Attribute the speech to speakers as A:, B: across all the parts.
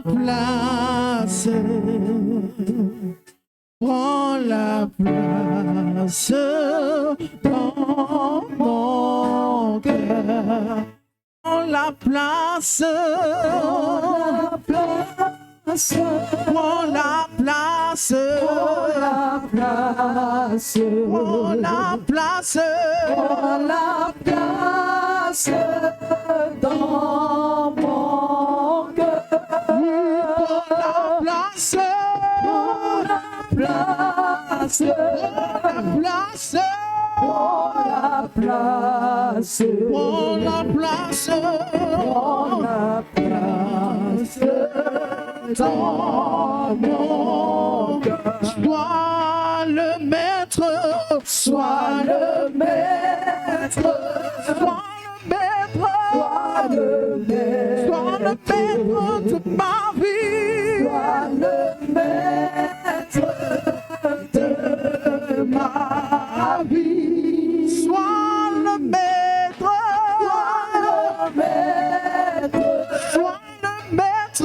A: place. Prends la place dans mon cœur. Prends la place. Prends la place. Prends la place. Prends la place. Prends la place dans mon cœur. Prends la place. Prends la place. Prends la place. Prends la place. Prends la place. Dans mon cœur. Sois le maître. Sois le maître. Sois le maître. Sois le maître. Sois le maître de ma vie. Sois le maître de ma vie. Sois le maître. Sois le maître. Sois le maître.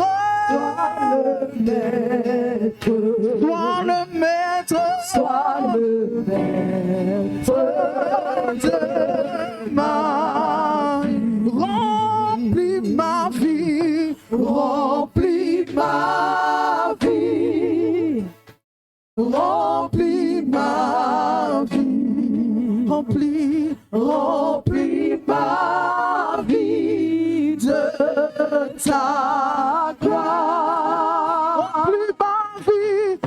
A: Sois le maître. Sois le maître de ma vie. Remplis ma vie. Remplis ma vie. Remplis ma vie. Remplis ma vie de ta gloire. Remplis ma vie.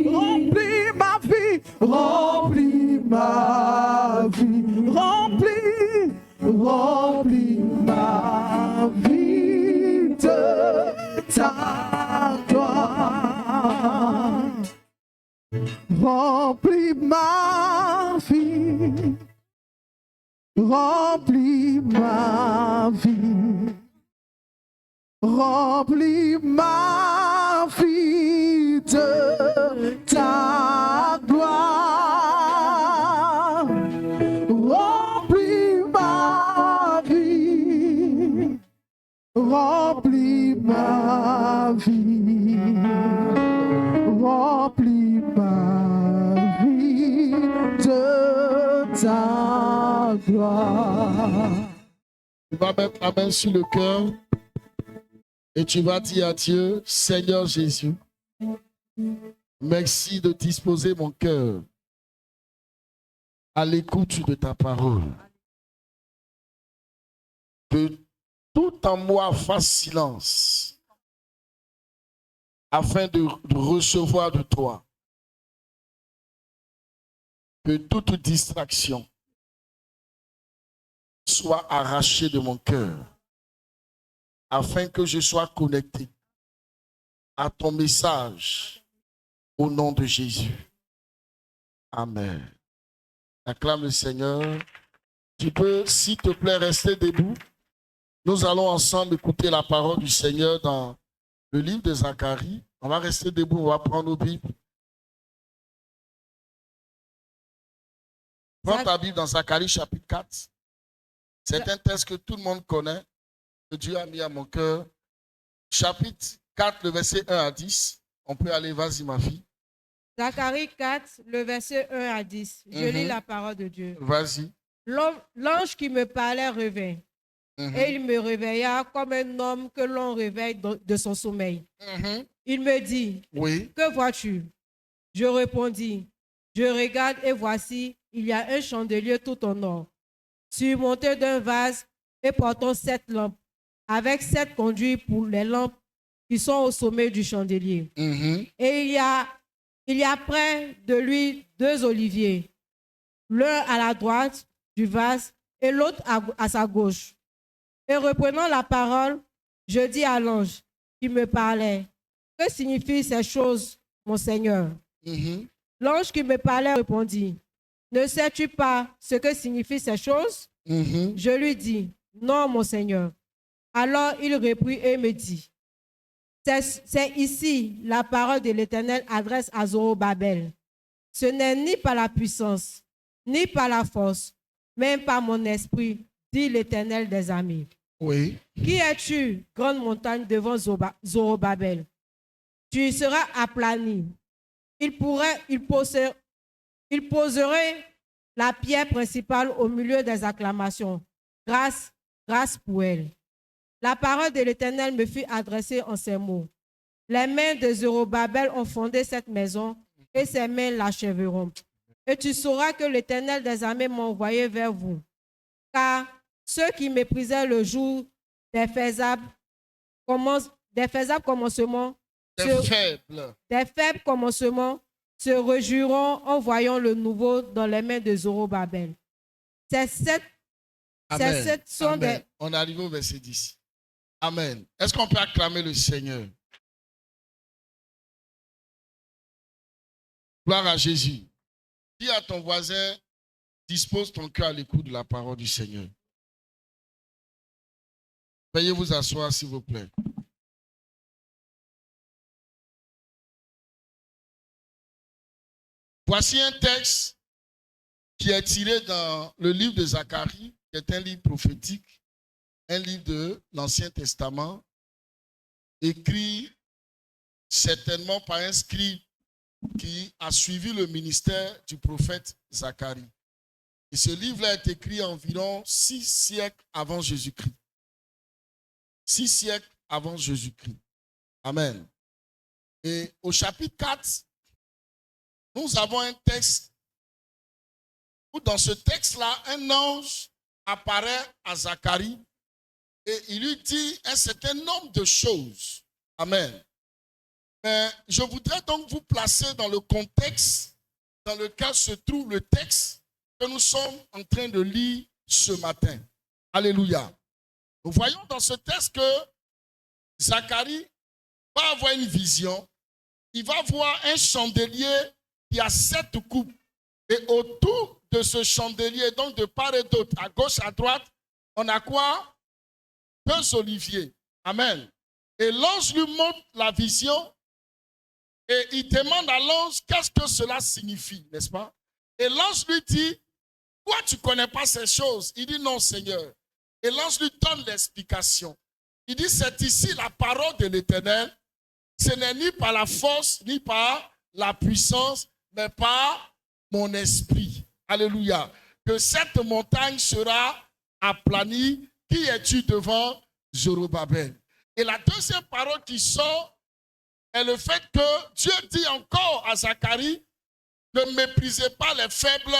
A: Remplis ma vie. Remplis ma vie. Remplis ma vie. Remplis ma vie de ta gloire. Remplis ma vie. Remplis ma vie. Remplis ma vie de ta gloire. Remplis ma vie. Remplis ma vie. Remplis ma vie de ta gloire.
B: Tu vas mettre la main sur le cœur et tu vas dire à Dieu, Seigneur Jésus, merci de disposer mon cœur à l'écoute de ta parole. Que tout en moi fasse silence afin de recevoir de toi. Que toute distraction soit arrachée de mon cœur afin que je sois connecté à ton message au nom de Jésus. Amen. Acclame le Seigneur. Tu peux, s'il te plaît, rester debout. Nous allons ensemble écouter la parole du Seigneur dans le livre de Zacharie. On va rester debout, on va prendre nos Bibles. Prends ta Bible dans Zacharie chapitre 4. C'est un texte que tout le monde connaît, que Dieu a mis à mon cœur. Chapitre 4, le verset 1 à 10. On peut aller, vas-y ma fille.
C: Zacharie 4, le verset 1 à 10. Je lis la parole de Dieu.
B: Vas-y.
C: L'ange qui me parlait revint. Et il me réveilla comme un homme que l'on réveille de son sommeil. Il me dit,
B: oui.
C: Que vois-tu? Je répondis, je regarde et voici, il y a un chandelier tout en or, surmonté d'un vase et portant 7 lampes, avec 7 conduits pour les lampes qui sont au sommet du chandelier. Et il y a près de lui 2 oliviers, l'un à la droite du vase et l'autre à sa gauche. Et reprenant la parole, je dis à l'ange qui me parlait, que signifient ces choses, mon Seigneur? L'ange qui me parlait répondit, ne sais-tu pas ce que signifient ces choses? Je lui dis, non, mon Seigneur. Alors il reprit et me dit, c'est ici la parole de l'Éternel adresse à Zorobabel. Ce n'est ni par la puissance, ni par la force, mais par mon esprit, dit l'Éternel des armées.
B: Oui.
C: Qui es-tu, grande montagne devant Zorobabel? Tu seras aplani. Il poserait la pierre principale au milieu des acclamations. Grâce, grâce pour elle. La parole de l'Éternel me fut adressée en ces mots. Les mains de Zorobabel ont fondé cette maison et ses mains l'achèveront. Et tu sauras que l'Éternel des armées m'a envoyé vers vous. Car ceux qui méprisaient le jour des faibles commencements, des faibles commencements, se réjouiront en voyant le nouveau dans les mains de Zorobabel.
B: Amen. On arrive au verset 10. Amen. Est-ce qu'on peut acclamer le Seigneur? Gloire à Jésus. Dis à ton voisin, dispose ton cœur à l'écoute de la parole du Seigneur. Veuillez vous asseoir, s'il vous plaît. Voici un texte qui est tiré dans le livre de Zacharie, qui est un livre prophétique, un livre de l'Ancien Testament, écrit certainement par un scribe qui a suivi le ministère du prophète Zacharie. Et ce livre-là est écrit environ 6 siècles avant Jésus-Christ. 6 siècles avant Jésus-Christ. Amen. Et au chapitre 4, nous avons un texte où dans ce texte-là, un ange apparaît à Zacharie et il lui dit un certain nombre de choses. Amen. Mais je voudrais donc vous placer dans le contexte dans lequel se trouve le texte que nous sommes en train de lire ce matin. Alléluia. Nous voyons dans ce texte que Zacharie va avoir une vision. Il va voir un chandelier qui a 7 coupes. Et autour de ce chandelier, donc de part et d'autre, à gauche, à droite, on a quoi? 2 oliviers. Amen. Et l'ange lui montre la vision et il demande à l'ange qu'est-ce que cela signifie, n'est-ce pas? Et l'ange lui dit, toi tu ne connais pas ces choses. Il dit non, Seigneur. Et l'ange lui donne l'explication. Il dit, c'est ici la parole de l'Éternel. Ce n'est ni par la force, ni par la puissance, mais par mon esprit. Alléluia. Que cette montagne sera aplanie. Qui es-tu devant Zorobabel? Et la deuxième parole qui sort est le fait que Dieu dit encore à Zacharie, ne méprisez pas les faibles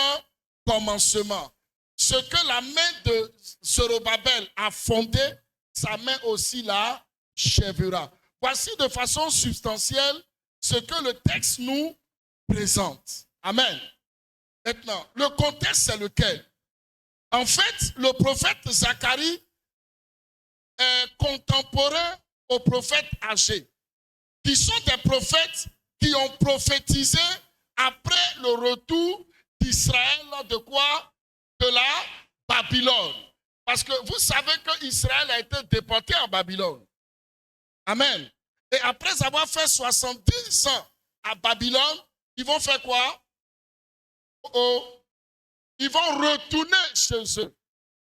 B: commencements. Ce que la main de Zorobabel a fondé, sa main aussi l'achèvera. Voici de façon substantielle ce que le texte nous présente. Amen. Maintenant, le contexte c'est lequel? En fait, le prophète Zacharie est contemporain aux prophètes âgés, qui sont des prophètes qui ont prophétisé après le retour d'Israël de quoi? De la Babylone. Parce que vous savez qu'Israël a été déporté en Babylone. Amen. Et après avoir fait 70 ans à Babylone, ils vont faire quoi? Ils vont retourner chez eux.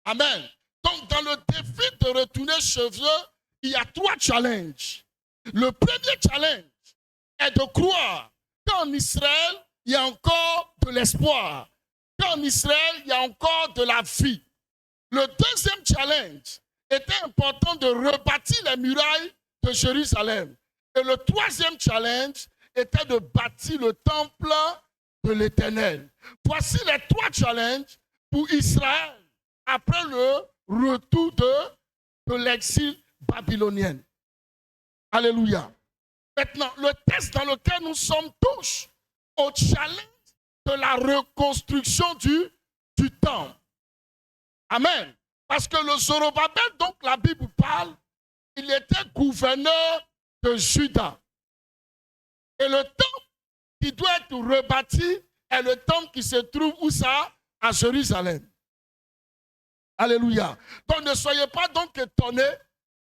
B: Amen. Donc, dans le défi de retourner chez eux, il y a 3 challenges. Le premier challenge est de croire qu'en Israël, il y a encore de l'espoir. Qu'en Israël, il y a encore de la vie. Le deuxième challenge était important de rebâtir les murailles de Jérusalem. Et le troisième challenge était de bâtir le temple de l'Éternel. Voici les 3 challenges pour Israël après le retour de l'exil babylonien. Alléluia. Maintenant, le texte dans lequel nous sommes touche au challenge de la reconstruction du temple. Amen. Parce que le Zorobabel, donc la Bible parle, il était gouverneur de Juda. Et le temple qui doit être rebâti est le temple qui se trouve où ça? À Jérusalem. Alléluia. Donc ne soyez pas donc étonnés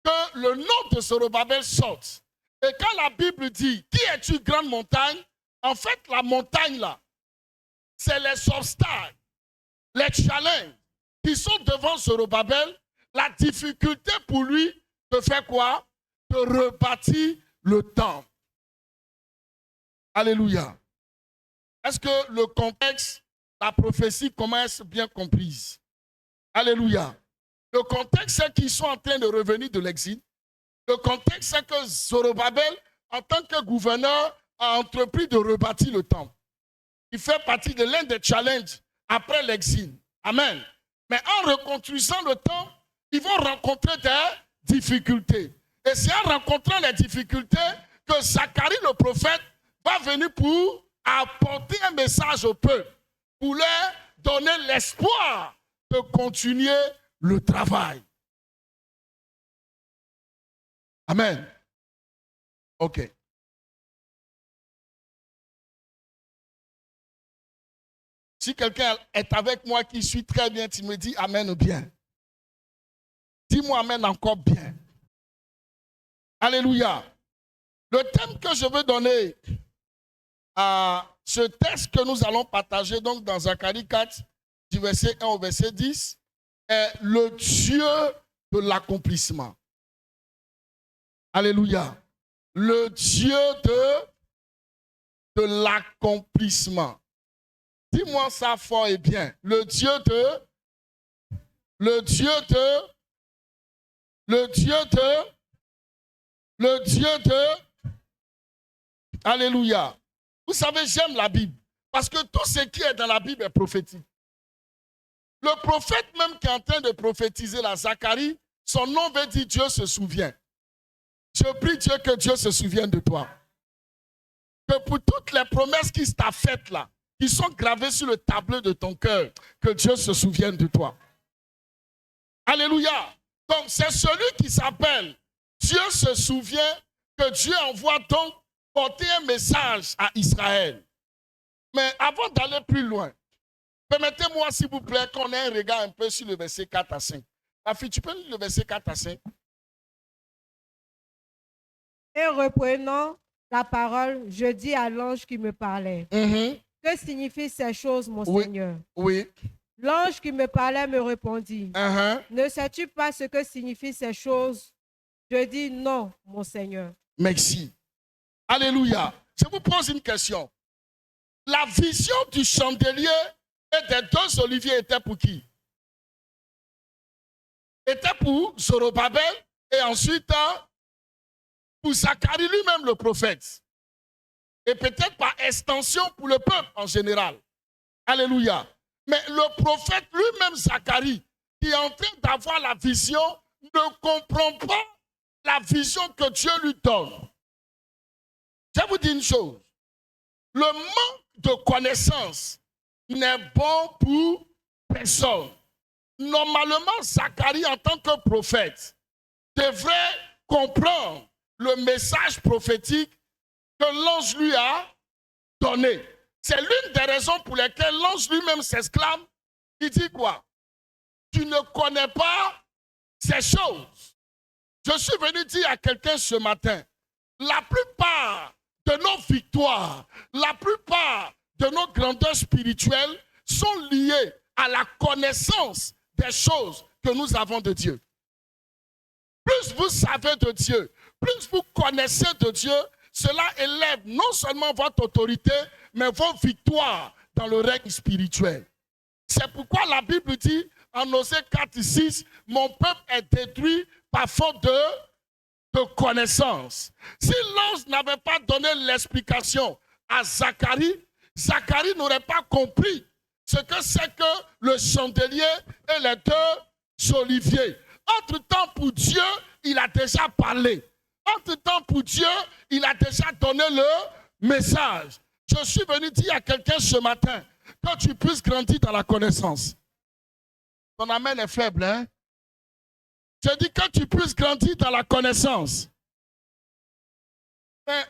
B: que le nom de Zorobabel sorte. Et quand la Bible dit, qui es-tu grande montagne? En fait, la montagne là, c'est les obstacles, les challenges qui sont devant Zorobabel, La difficulté pour lui de faire quoi? De rebâtir le temple. Alléluia. Est-ce que le contexte, la prophétie, comment est-ce bien comprise? Alléluia. Le contexte, c'est qu'ils sont en train de revenir de l'exil. Le contexte, c'est que Zorobabel, en tant que gouverneur, a entrepris de rebâtir le temple. Il fait partie de l'un des challenges après l'exil. Amen. Mais en reconstruisant le temple, ils vont rencontrer des difficultés. Et c'est en rencontrant les difficultés que Zacharie le prophète va venir pour apporter un message au peuple, pour leur donner l'espoir de continuer le travail. Amen. OK. Si quelqu'un est avec moi qui suit très bien, tu me dis Amen ou bien. Dis-moi Amen encore bien. Alléluia. Le thème que je veux donner à ce texte que nous allons partager donc dans Zacharie 4, du verset 1 au verset 10, est le Dieu de l'accomplissement. Alléluia. Le Dieu de l'accomplissement. Dis-moi ça fort et bien. Le Dieu de Alléluia. Vous savez, j'aime la Bible. Parce que tout ce qui est dans la Bible est prophétique. Le prophète même qui est en train de prophétiser la Zacharie, son nom veut dire Dieu se souvient. Je prie Dieu que Dieu se souvienne de toi. Que pour toutes les promesses qui t'a faites là, qui sont gravées sur le tableau de ton cœur, que Dieu se souvienne de toi. Alléluia. Donc c'est celui qui s'appelle Dieu se souvient, que Dieu envoie donc porter un message à Israël. Mais avant d'aller plus loin, permettez-moi s'il vous plaît qu'on ait un regard un peu sur le verset 4 à 5. Ma fille, tu peux lire le verset 4 à 5?
C: Et reprenant la parole, je dis à l'ange qui me parlait. Que signifient ces choses, mon Seigneur?
B: Oui.
C: L'ange qui me parlait me répondit. Ne sais-tu pas ce que signifient ces choses? Je dis non, mon Seigneur.
B: Merci. Alléluia. Je vous pose une question. La vision du chandelier et des deux oliviers était pour qui? Était pour Zorobabel et ensuite pour Zacharie lui-même le prophète. Et peut-être par extension pour le peuple en général. Alléluia. Mais le prophète lui-même Zacharie, qui est en train d'avoir la vision, ne comprend pas la vision que Dieu lui donne. Je vous dis une chose. Le manque de connaissance n'est bon pour personne. Normalement, Zacharie, en tant que prophète, devrait comprendre le message prophétique que l'ange lui a donné. C'est l'une des raisons pour lesquelles l'ange lui-même s'exclame. Il dit quoi? Tu ne connais pas ces choses. Je suis venu dire à quelqu'un ce matin, la plupart de nos victoires, la plupart de nos grandeurs spirituelles sont liées à la connaissance des choses que nous avons de Dieu. Plus vous savez de Dieu, plus vous connaissez de Dieu, cela élève non seulement votre autorité, mais vos victoires dans le règne spirituel. C'est pourquoi la Bible dit en Osée 4:6, mon peuple est détruit par faute de connaissance. Si l'ange n'avait pas donné l'explication à Zacharie, Zacharie n'aurait pas compris ce que c'est que le chandelier et les deux oliviers. Entre-temps, pour Dieu, il a déjà parlé. Entre-temps, pour Dieu, il a déjà donné le message. Je suis venu dire à quelqu'un ce matin que tu puisses grandir dans la connaissance. Ton amen est faible, hein? Je dis que tu puisses grandir dans la connaissance. Mais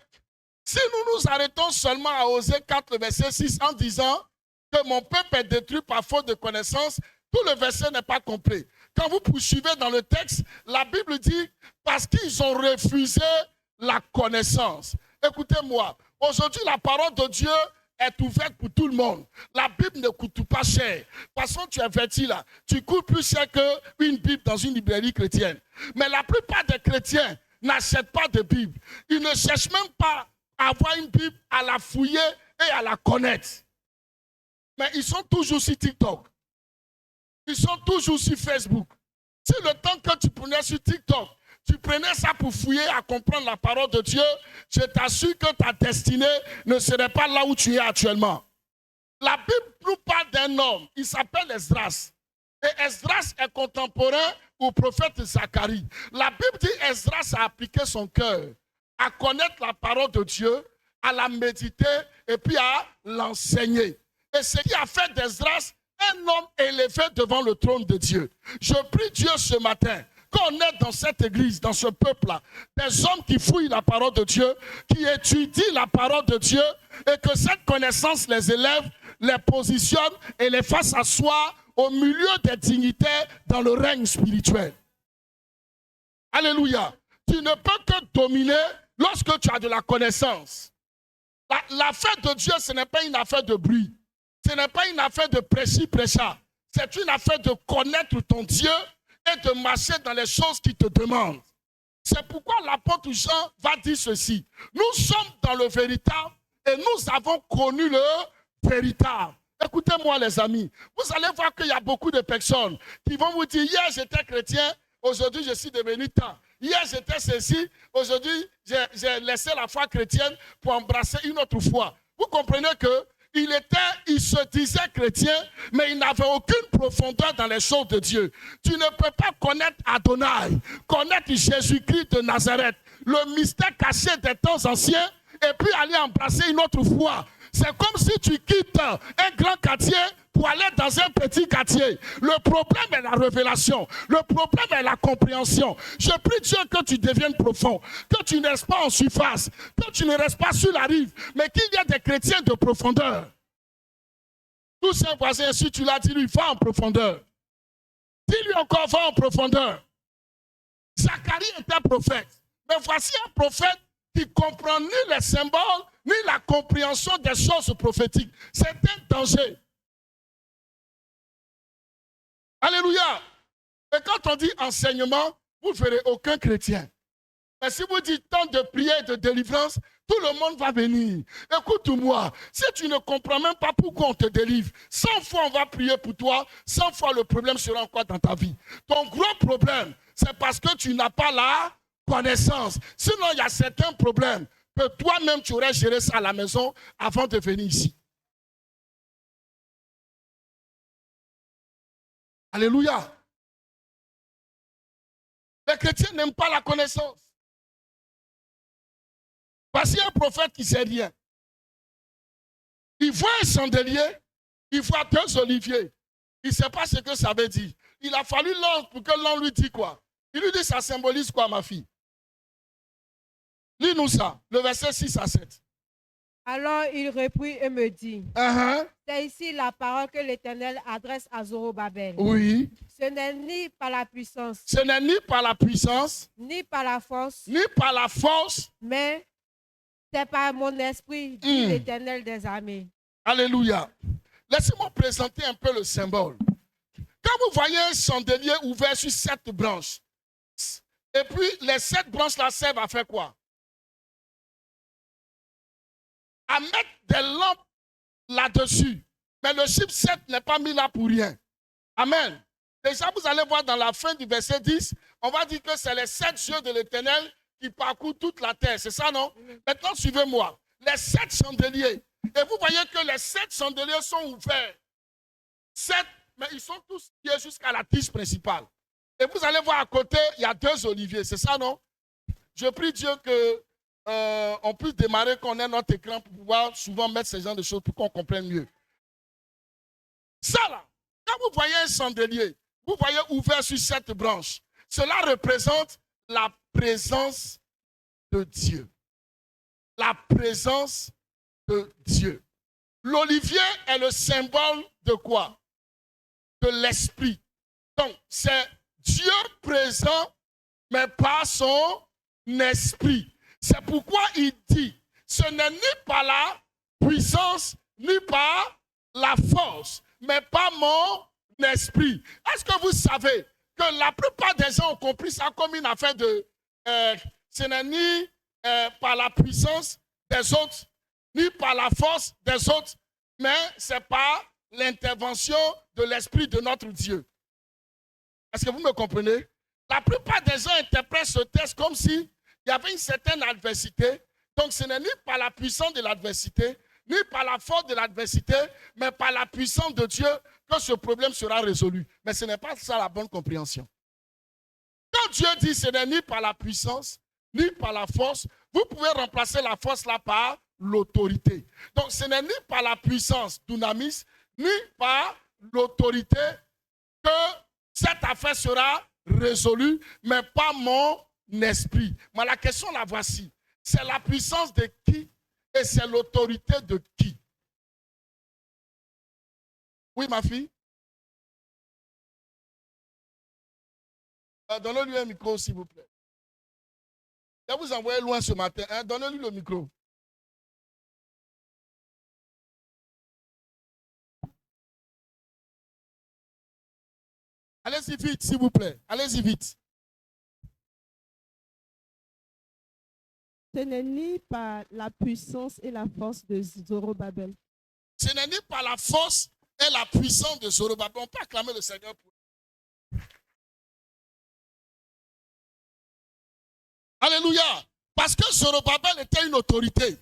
B: si nous nous arrêtons seulement à Osée 4, verset 6, en disant que mon peuple est détruit par faute de connaissance, tout le verset n'est pas complet. Quand vous poursuivez dans le texte, la Bible dit parce qu'ils ont refusé la connaissance. Écoutez-moi, aujourd'hui la parole de Dieu est ouverte pour tout le monde. La Bible ne coûte pas cher. De toute façon, tu es vêtu là. Tu coûtes plus cher qu'une Bible dans une librairie chrétienne. Mais la plupart des chrétiens n'achètent pas de Bible. Ils ne cherchent même pas à avoir une Bible, à la fouiller et à la connaître. Mais ils sont toujours sur TikTok. Ils sont toujours sur Facebook. Si le temps que tu prenais sur TikTok, tu prenais ça pour fouiller à comprendre la parole de Dieu, je t'assure que ta destinée ne serait pas là où tu es actuellement. La Bible nous parle d'un homme, il s'appelle Esdras. Et Esdras est contemporain au prophète Zacharie. La Bible dit Esdras a appliqué son cœur à connaître la parole de Dieu, à la méditer et puis à l'enseigner. Et ce qui a fait d'Esdras un homme élevé devant le trône de Dieu. Je prie Dieu ce matin qu'on ait dans cette église, dans ce peuple-là, des hommes qui fouillent la parole de Dieu, qui étudient la parole de Dieu, et que cette connaissance les élève, les positionne et les fasse asseoir au milieu des dignitaires dans le règne spirituel. Alléluia. Tu ne peux que dominer lorsque tu as de la connaissance. L'affaire de Dieu, ce n'est pas une affaire de bruit. Ce n'est pas une affaire de prêchi-prêcha. C'est une affaire de connaître ton Dieu et de marcher dans les choses qu'il te demande. C'est pourquoi l'apôtre Jean va dire ceci. Nous sommes dans le véritable et nous avons connu le véritable. Écoutez-moi les amis, vous allez voir qu'il y a beaucoup de personnes qui vont vous dire, hier j'étais chrétien, aujourd'hui je suis devenu tant. Hier j'étais ceci, aujourd'hui j'ai laissé la foi chrétienne pour embrasser une autre foi. Vous comprenez que il se disait chrétien, mais il n'avait aucune profondeur dans les choses de Dieu. Tu ne peux pas connaître Adonai, connaître Jésus-Christ de Nazareth, le mystère caché des temps anciens, et puis aller embrasser une autre foi. C'est comme si tu quittes un grand quartier pour aller dans un petit quartier. Le problème est la révélation. Le problème est la compréhension. Je prie Dieu que tu deviennes profond, que tu ne restes pas en surface, que tu ne restes pas sur la rive, mais qu'il y ait des chrétiens de profondeur. Tous un voisin, si tu l'as dit, lui, va en profondeur. Dis-lui encore, va en profondeur. Zacharie était prophète. Mais voici un prophète qui comprend ni les symboles, ni la compréhension des choses prophétiques. C'est un danger. Alléluia. Et quand on dit enseignement, vous ne verrez aucun chrétien. Mais si vous dites temps de prière et de délivrance, tout le monde va venir. Écoute-moi, si tu ne comprends même pas pourquoi on te délivre, 100 fois on va prier pour toi, 100 fois le problème sera encore dans ta vie. Ton gros problème, c'est parce que tu n'as pas la connaissance. Sinon, il y a certains problèmes que toi-même tu aurais géré ça à la maison avant de venir ici. Alléluia. Les chrétiens n'aiment pas la connaissance. Voici un prophète qui ne sait rien. Il voit un chandelier, il voit 2 oliviers. Il ne sait pas ce que ça veut dire. Il a fallu l'ange pour que l'ange lui dise quoi. Il lui dit, ça symbolise quoi, ma fille? Lis-nous ça, le verset 6 à 7.
C: Alors il reprit et me dit, c'est ici la parole que l'Éternel adresse à Zorobabel.
B: Oui.
C: Ce n'est ni par la puissance.
B: Ce n'est ni par la puissance.
C: Ni par la force.
B: Ni par la force.
C: Mais c'est par mon esprit, dit l'Éternel des armées.
B: Alléluia. Laissez-moi présenter un peu le symbole. Quand vous voyez un chandelier ouvert sur 7 branches, et puis les 7 branches-là servent à faire quoi? À mettre des lampes là-dessus. Mais le chiffre 7 n'est pas mis là pour rien. Amen. Déjà, vous allez voir dans la fin du verset 10, on va dire que c'est les 7 yeux de l'Éternel qui parcourent toute la terre. C'est ça, non? Maintenant, suivez-moi. Les 7 chandeliers. Et vous voyez que les 7 chandeliers sont ouverts. 7, mais ils sont tous liés jusqu'à la tige principale. Et vous allez voir à côté, il y a 2 oliviers. C'est ça, non? Je prie Dieu que on puisse démarrer, qu'on ait notre écran pour pouvoir souvent mettre ce genre de choses pour qu'on comprenne mieux. Ça là, quand vous voyez un chandelier, vous voyez ouvert sur 7 branches, cela représente la présence de Dieu. La présence de Dieu. L'olivier est le symbole de quoi? De l'esprit. Donc, c'est Dieu présent, mais par son esprit. C'est pourquoi il dit, ce n'est ni par la puissance, ni par la force, mais par mon esprit. Est-ce que vous savez que la plupart des gens ont compris ça comme une affaire de... ce n'est ni par la puissance des autres, ni par la force des autres, mais c'est par l'intervention de l'Esprit de notre Dieu. Est-ce que vous me comprenez? La plupart des gens interprètent ce texte comme si il y avait une certaine adversité. Donc ce n'est ni par la puissance de l'adversité, ni par la force de l'adversité, mais par la puissance de Dieu que ce problème sera résolu. Mais ce n'est pas ça la bonne compréhension. Quand Dieu dit ce n'est ni par la puissance, ni par la force, vous pouvez remplacer la force là par l'autorité. Donc ce n'est ni par la puissance dunamis, ni par l'autorité que cette affaire sera résolue, mais pas mon esprit. Mais la question la voici. C'est la puissance de qui et c'est l'autorité de qui? Oui, ma fille? Donnez-lui un micro, s'il vous plaît. Je vais vous envoyer loin ce matin. Hein? Donnez-lui le micro. Allez-y vite, s'il vous plaît. Allez-y vite.
D: Ce n'est ni par la puissance et la force de Zorobabel.
B: Ce n'est ni par la force et la puissance de Zorobabel. On peut acclamer le Seigneur pour. Alléluia. Parce que Zorobabel était une autorité.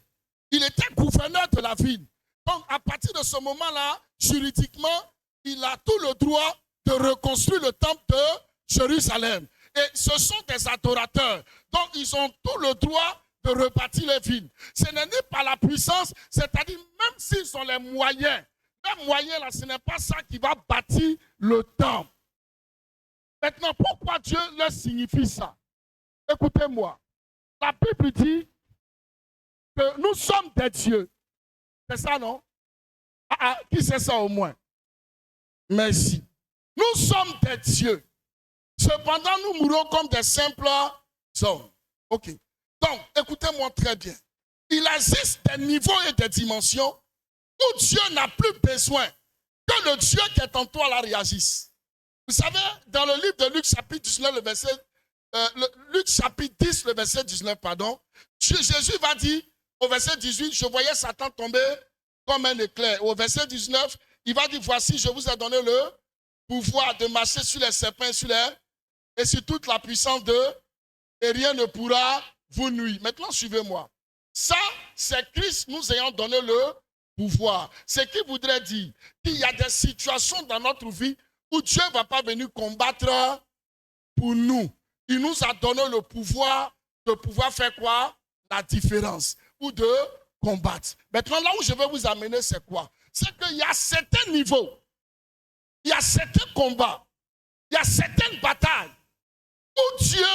B: Il était gouverneur de la ville. Donc, à partir de ce moment-là, juridiquement, il a tout le droit de reconstruire le temple de Jérusalem. Et ce sont des adorateurs. Donc, ils ont tout le droit de rebâtir les villes. Ce n'est ni par la puissance, c'est-à-dire même s'ils ont les moyens. Les moyens, là, ce n'est pas ça qui va bâtir le temple. Maintenant, pourquoi Dieu leur signifie ça? Écoutez-moi. La Bible dit que nous sommes des dieux. C'est ça, non? Qui sait ça au moins? Merci. Nous sommes des dieux. Cependant, nous mourons comme des simples hommes. Ok. Donc, écoutez-moi très bien. Il existe des niveaux et des dimensions où Dieu n'a plus besoin que le Dieu qui est en toi la réagisse. Vous savez, dans le livre de Luc chapitre 19, le verset Luc chapitre 10, le verset 19, pardon, Jésus va dire au verset 18, je voyais Satan tomber comme un éclair. Au verset 19, il va dire, voici, je vous ai donné le pouvoir de marcher sur les serpents et sur toute la puissance et rien ne pourra vous nuire. Maintenant, suivez-moi. Ça, c'est Christ nous ayant donné le pouvoir. Ce qui voudrait dire qu'il y a des situations dans notre vie où Dieu ne va pas venir combattre pour nous. Il nous a donné le pouvoir de pouvoir faire quoi? La différence ou de combattre. Maintenant, là où je vais vous amener, c'est quoi? C'est qu'il y a certains niveaux, il y a certains combats, il y a certaines batailles où Dieu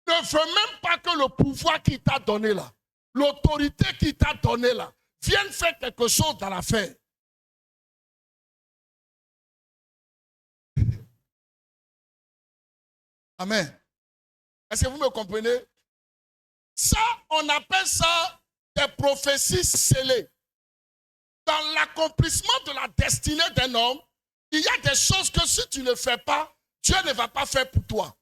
B: ne veut même pas que le pouvoir qu'il t'a donné là, l'autorité qu'il t'a donné là, vienne faire quelque chose dans l'affaire. Amen. Est-ce que vous me comprenez? Ça, on appelle ça des prophéties scellées. Dans l'accomplissement de la destinée d'un homme, il y a des choses que si tu ne fais pas, Dieu ne va pas faire pour toi.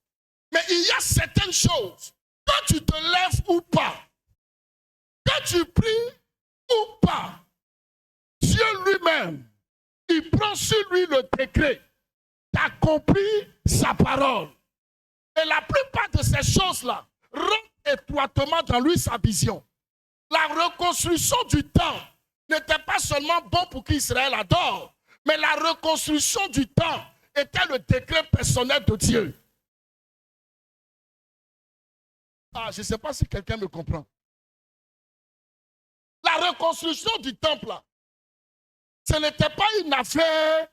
B: Mais il y a certaines choses, que tu te lèves ou pas, que tu pries ou pas, Dieu lui-même, il prend sur lui le décret d'accomplir sa parole. Et la plupart de ces choses-là rentrent étroitement dans lui sa vision. La reconstruction du temple n'était pas seulement bon pour qu'Israël adore, mais la reconstruction du temple était le décret personnel de Dieu. Je ne sais pas si quelqu'un me comprend. La reconstruction du temple, là, ce n'était pas une affaire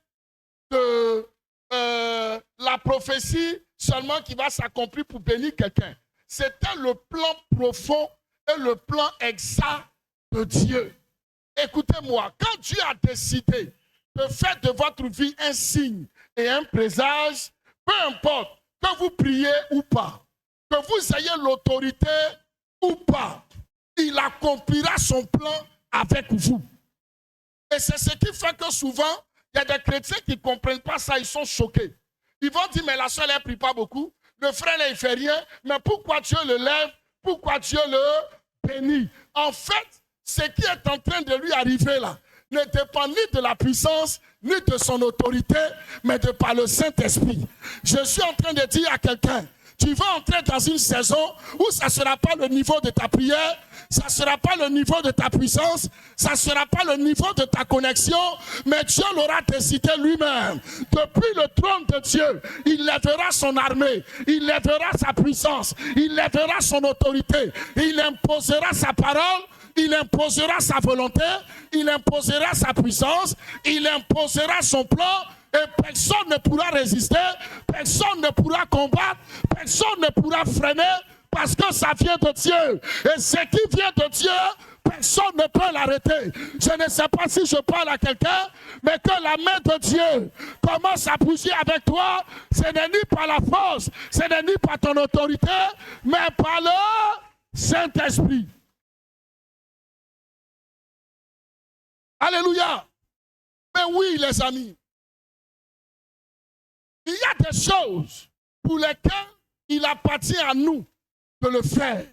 B: de la prophétie seulement qui va s'accomplir pour bénir quelqu'un. C'était le plan profond et le plan exact de Dieu. Écoutez-moi, quand Dieu a décidé de faire de votre vie un signe et un présage, peu importe que vous priez ou pas, que vous ayez l'autorité ou pas, il accomplira son plan avec vous. Et c'est ce qui fait que souvent, il y a des chrétiens qui ne comprennent pas ça, ils sont choqués. Ils vont dire, mais la soeur, elle ne prie pas beaucoup. Le frère, il ne fait rien. Mais pourquoi Dieu le lève? Pourquoi Dieu le bénit? En fait, ce qui est en train de lui arriver là ne dépend ni de la puissance, ni de son autorité, mais de par le Saint-Esprit. Je suis en train de dire à quelqu'un, tu vas entrer dans une saison où ça ne sera pas le niveau de ta prière, ça ne sera pas le niveau de ta puissance, ça ne sera pas le niveau de ta connexion, mais Dieu l'aura décidé lui-même. Depuis le trône de Dieu, il lèvera son armée, il lèvera sa puissance, il lèvera son autorité, il imposera sa parole, il imposera sa volonté, il imposera sa puissance, il imposera son plan. Et personne ne pourra résister, personne ne pourra combattre, personne ne pourra freiner parce que ça vient de Dieu. Et ce qui vient de Dieu, personne ne peut l'arrêter. Je ne sais pas si je parle à quelqu'un, mais que la main de Dieu commence à bouger avec toi, ce n'est ni par la force, ce n'est ni par ton autorité, mais par le Saint-Esprit. Alléluia. Mais oui, les amis. Il y a des choses pour lesquelles il appartient à nous de le faire.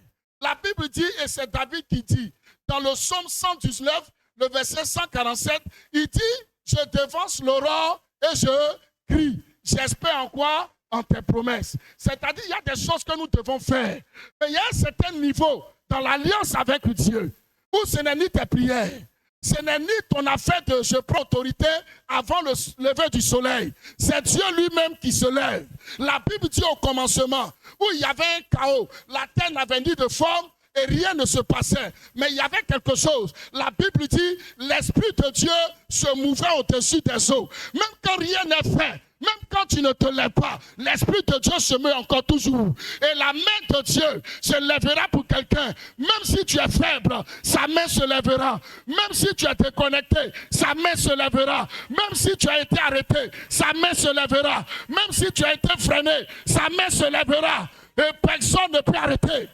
B: La Bible dit, et c'est David qui dit, dans le psaume 119, le verset 147, il dit, je devance l'aurore et je crie. J'espère en quoi? En tes promesses. C'est-à-dire, il y a des choses que nous devons faire. Mais il y a un certain niveau dans l'alliance avec Dieu, où ce n'est ni tes prières, ce n'est ni ton affaire de je prends autorité avant le lever du soleil. C'est Dieu lui-même qui se lève. La Bible dit au commencement, où il y avait un chaos, la terre n'avait ni de forme et rien ne se passait. Mais il y avait quelque chose. La Bible dit, l'Esprit de Dieu se mouvait au-dessus des eaux. Même quand rien n'est fait, même quand tu ne te lèves pas, l'Esprit de Dieu se met encore toujours. Et la main de Dieu se lèvera pour quelqu'un. Même si tu es faible, sa main se lèvera. Même si tu es déconnecté, sa main se lèvera. Même si tu as été arrêté, sa main se lèvera. Même si tu as été freiné, sa main se lèvera. Et personne ne peut arrêter.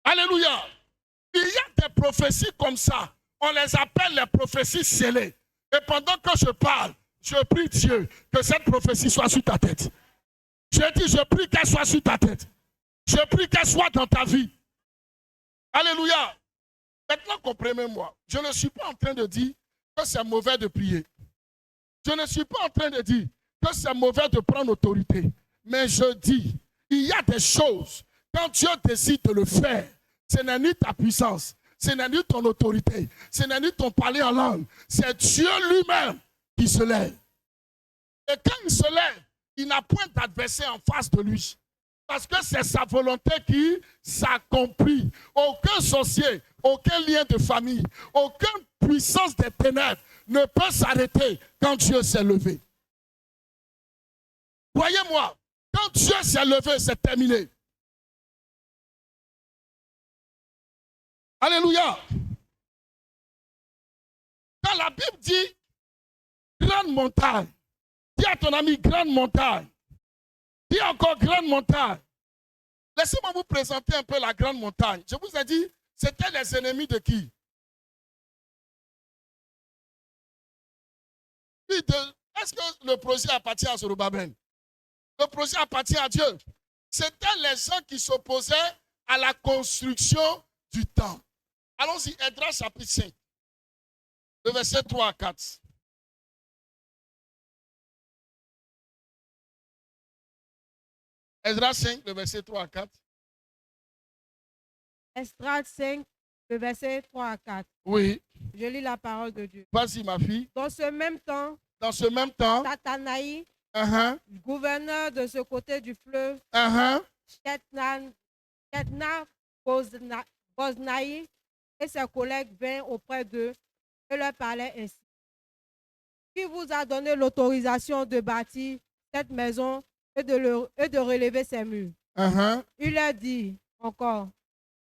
B: Alléluia. Il y a des prophéties comme ça. On les appelle les prophéties scellées. Et pendant que je parle, je prie Dieu que cette prophétie soit sur ta tête. Je dis, je prie qu'elle soit sur ta tête. Je prie qu'elle soit dans ta vie. Alléluia. Maintenant, comprenez-moi. Je ne suis pas en train de dire que c'est mauvais de prier. Je ne suis pas en train de dire que c'est mauvais de prendre autorité. Mais je dis, il y a des choses, quand Dieu décide de le faire, ce n'est ni ta puissance, ce n'est ni ton autorité, ce n'est ni ton parler en langue. C'est Dieu lui-même qui se lève. Et quand il se lève, il n'a point d'adversaire en face de lui. Parce que c'est sa volonté qui s'accomplit. Aucun sorcier, aucun lien de famille, aucune puissance des ténèbres ne peut s'arrêter quand Dieu s'est levé. Croyez-moi, quand Dieu s'est levé, c'est terminé. Alléluia. Quand la Bible dit grande montagne, dis à ton ami grande montagne. Dis encore grande montagne. Laissez-moi vous présenter un peu la grande montagne. Je vous ai dit, c'était les ennemis de qui? Est-ce que le projet appartient à Zorobabel? Le projet appartient à Dieu. C'était les gens qui s'opposaient à la construction du temple. Allons-y, Esdras chapitre 5, le verset 3 à 4. Esdras 5, le verset 3 à 4.
C: Esdras 5, le verset 3 à 4.
B: Oui.
C: Je lis la parole de Dieu.
B: Vas-y, ma fille.
C: Dans ce même temps, Tattanaï, gouverneur de ce côté du fleuve, Boznaï et ses collègues vinrent auprès d'eux et leur parlaient ainsi. Qui vous a donné l'autorisation de bâtir cette maison et de relever ses murs? Il leur dit encore,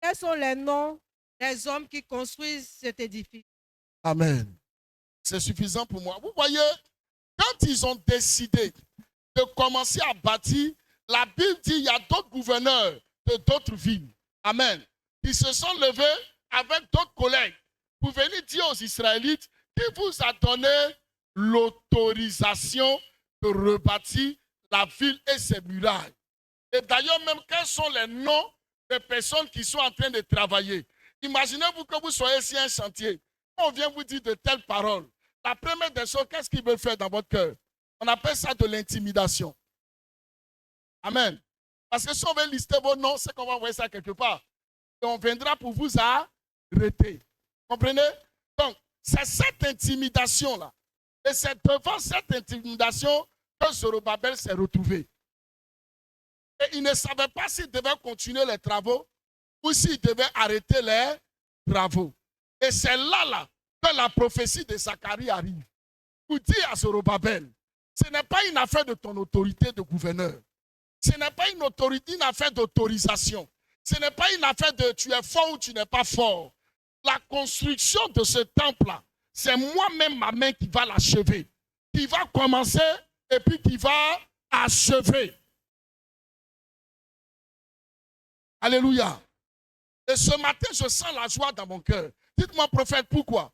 C: quels sont les noms des hommes qui construisent cet édifice?
B: Amen. C'est suffisant pour moi. Vous voyez, quand ils ont décidé de commencer à bâtir, la Bible dit qu'il y a d'autres gouverneurs de d'autres villes. Amen. Ils se sont levés avec d'autres collègues pour venir dire aux Israélites qui vous a donné l'autorisation de rebâtir la ville et ses murailles. Et d'ailleurs, même quels sont les noms des personnes qui sont en train de travailler. Imaginez-vous que vous soyez sur un chantier. On vient vous dire de telles paroles. La première des choses, qu'est-ce qu'il veut faire dans votre cœur? On appelle ça de l'intimidation. Amen. Parce que si on veut lister vos noms, c'est qu'on va envoyer ça quelque part. Et on viendra pour vous arrêter. Comprenez? Donc, c'est cette intimidation-là. Et c'est devant cette intimidation que Zorobabel s'est retrouvé. Et il ne savait pas s'il devait continuer les travaux ou s'il devait arrêter les travaux. Et c'est là que la prophétie de Zacharie arrive. Pour dire à Zorobabel, ce n'est pas une affaire de ton autorité de gouverneur. Ce n'est pas une affaire d'autorisation. Ce n'est pas une affaire de tu es fort ou tu n'es pas fort. La construction de ce temple-là, c'est moi-même ma main qui va l'achever. Qui va commencer et puis qui va achever. Alléluia. Et ce matin, je sens la joie dans mon cœur. Dites-moi, prophète, pourquoi?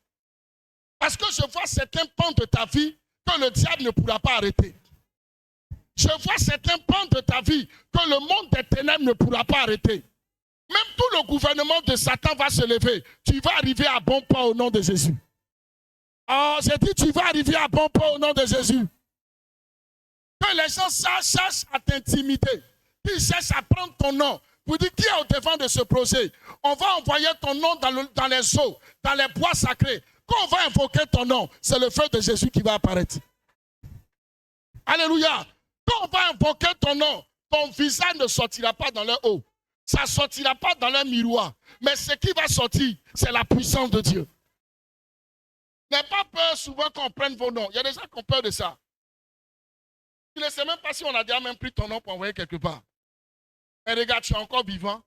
B: Parce que je vois certains pans de ta vie que le diable ne pourra pas arrêter. Je vois certains pans de ta vie que le monde des ténèbres ne pourra pas arrêter. Même tout le gouvernement de Satan va se lever. Tu vas arriver à bon port au nom de Jésus. Oh, j'ai dit, tu vas arriver à bon port au nom de Jésus. Que les gens cherchent à t'intimider. Qu'ils cherchent à prendre ton nom. Vous dites, qui est au devant de ce projet? On va envoyer ton nom dans les eaux, dans les bois sacrés. Quand on va invoquer ton nom, c'est le feu de Jésus qui va apparaître. Alléluia. Quand on va invoquer ton nom, ton visage ne sortira pas dans leur eau. Ça ne sortira pas dans leur miroir. Mais ce qui va sortir, c'est la puissance de Dieu. N'ayez pas peur souvent qu'on prenne vos noms. Il y a des gens qui ont peur de ça. Tu ne sais même pas si on a déjà même pris ton nom pour envoyer quelque part. Mais regarde, tu es encore vivant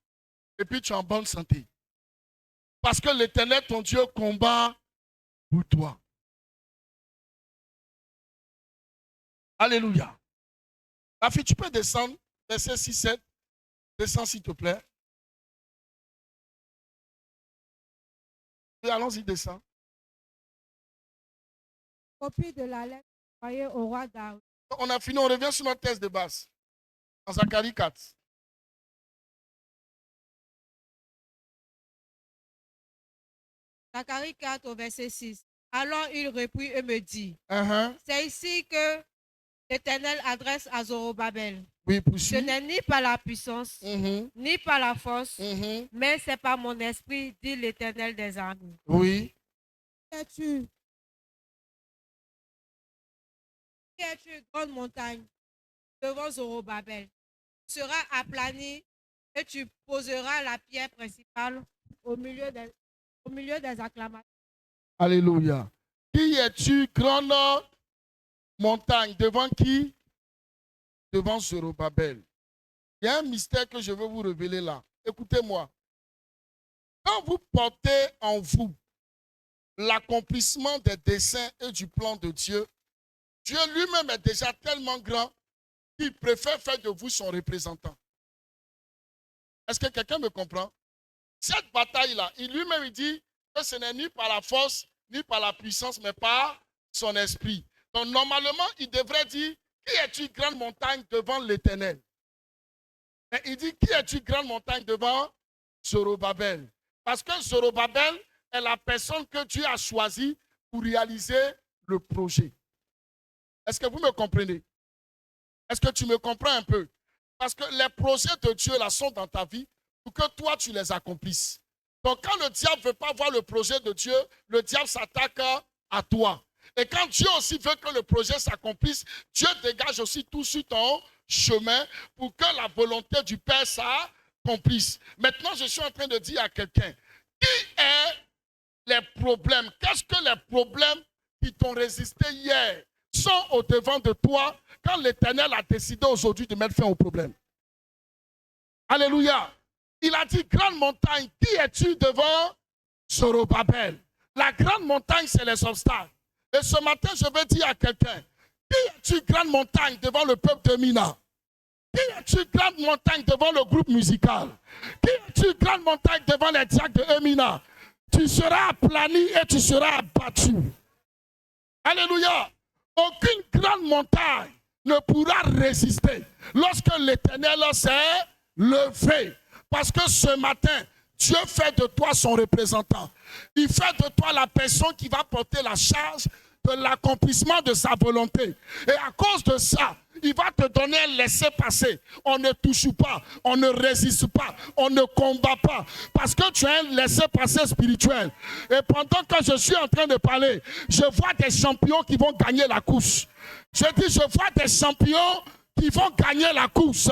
B: et puis tu es en bonne santé. Parce que l'Éternel, ton Dieu, combat pour toi. Alléluia. La fille, tu peux descendre, verset 6-7. Descends s'il te plaît. Et allons-y, descends.
C: Copie de la lettre envoyée au roi David.
B: On a fini, on revient sur notre thèse de base. En Zacharie 4.
C: Zacharie 4 au verset 6. Alors il reprit et me dit, c'est ici que l'Éternel adresse à Zorobabel.
B: Oui,
C: ce n'est ni par la puissance, ni par la force, mais c'est par mon esprit, dit l'Éternel des armées.
B: Oui.
C: Qui es-tu, grande montagne, devant Zorobabel? Tu seras aplani et tu poseras la pierre principale au milieu des acclamations.
B: Alléluia. Qui es-tu, grande montagne, devant qui? Devant Zorobabel. Il y a un mystère que je veux vous révéler là. Écoutez-moi. Quand vous portez en vous l'accomplissement des desseins et du plan de Dieu, Dieu lui-même est déjà tellement grand qu'il préfère faire de vous son représentant. Est-ce que quelqu'un me comprend? Cette bataille-là, il lui-même dit que ce n'est ni par la force, ni par la puissance, mais par son esprit. Donc normalement, il devrait dire, qui es-tu, grande montagne, devant l'Éternel? Mais il dit, qui es-tu, grande montagne, devant Zorobabel? Parce que Zorobabel est la personne que Dieu a choisie pour réaliser le projet. Est-ce que vous me comprenez? Est-ce que tu me comprends un peu? Parce que les projets de Dieu là sont dans ta vie pour que toi tu les accomplisses. Donc quand le diable ne veut pas voir le projet de Dieu, le diable s'attaque à toi. Et quand Dieu aussi veut que le projet s'accomplisse, Dieu dégage aussi tout sur ton chemin pour que la volonté du Père s'accomplisse. Maintenant, je suis en train de dire à quelqu'un, qui est les problèmes? Qu'est-ce que les problèmes qui t'ont résisté hier sont au devant de toi quand l'Éternel a décidé aujourd'hui de mettre fin au problème? Alléluia. Il a dit, grande montagne, qui es-tu devant Zorobabel? La grande montagne, c'est les obstacles. Et ce matin, je vais dire à quelqu'un, qui es-tu, grande montagne, devant le peuple de Mina? Qui es-tu, grande montagne, devant le groupe musical? Qui es-tu, grande montagne, devant les diacres de Emina? tu seras aplani et tu seras abattu. Alléluia. Aucune grande montagne ne pourra résister lorsque l'Éternel s'est levé. Parce que ce matin, Dieu fait de toi son représentant. Il fait de toi la personne qui va porter la charge de l'accomplissement de sa volonté. Et à cause de ça, il va te donner un laisser-passer. On ne touche pas, on ne résiste pas, on ne combat pas. Parce que tu as un laisser-passer spirituel. Et pendant que je suis en train de parler, je vois des champions qui vont gagner la course. Je dis, je vois des champions qui vont gagner la course.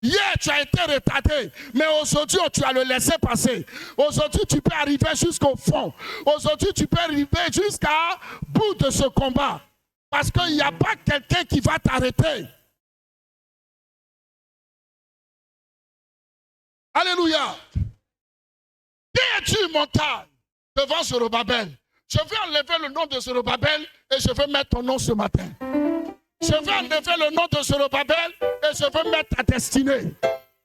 B: Hier, tu as été retardé, mais aujourd'hui, tu as le laissé passer. Aujourd'hui, tu peux arriver jusqu'au fond. Aujourd'hui, tu peux arriver jusqu'à bout de ce combat. Parce qu'il n'y a pas quelqu'un qui va t'arrêter. Alléluia. Qui es-tu, montagne, devant Zorobabel? Je vais enlever le nom de Zorobabel et je vais mettre ton nom ce matin. Je vais enlever le nom de Zorobabel et je vais mettre ta destinée.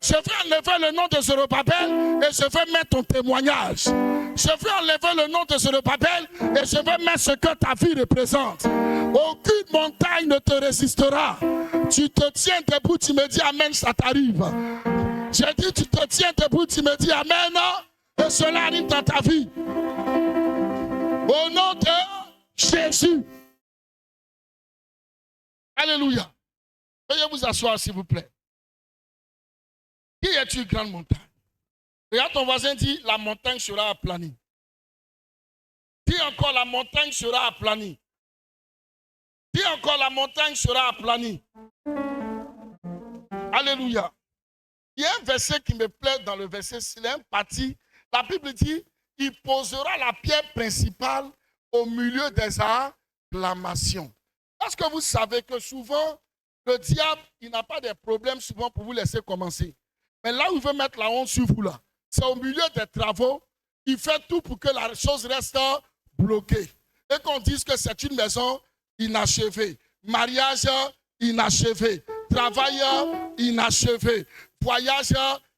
B: Je vais enlever le nom de Zorobabel et je vais mettre ton témoignage. Je vais enlever le nom de Zorobabel et je vais mettre ce que ta vie représente. Aucune montagne ne te résistera. Tu te tiens debout, tu me dis Amen, ça t'arrive. J'ai dit tu te tiens debout, tu me dis Amen et cela arrive dans ta vie. Au nom de Jésus. Alléluia. Veuillez vous asseoir s'il vous plaît. Qui es-tu, grande montagne? Regarde ton voisin, dit la montagne sera aplanie. Dis encore la montagne sera aplanie. Dis encore la montagne sera aplanie. Alléluia. Il y a un verset qui me plaît dans le verset, c'est un parti. La Bible dit, il posera la pierre principale au milieu des acclamations. Est-ce que vous savez que souvent, le diable, il n'a pas de problème souvent pour vous laisser commencer. Mais là où il veut mettre la honte sur vous, là, c'est au milieu des travaux. Il fait tout pour que la chose reste bloquée. Et qu'on dise que c'est une maison inachevée. Mariage inachevé. Travail inachevé. Voyage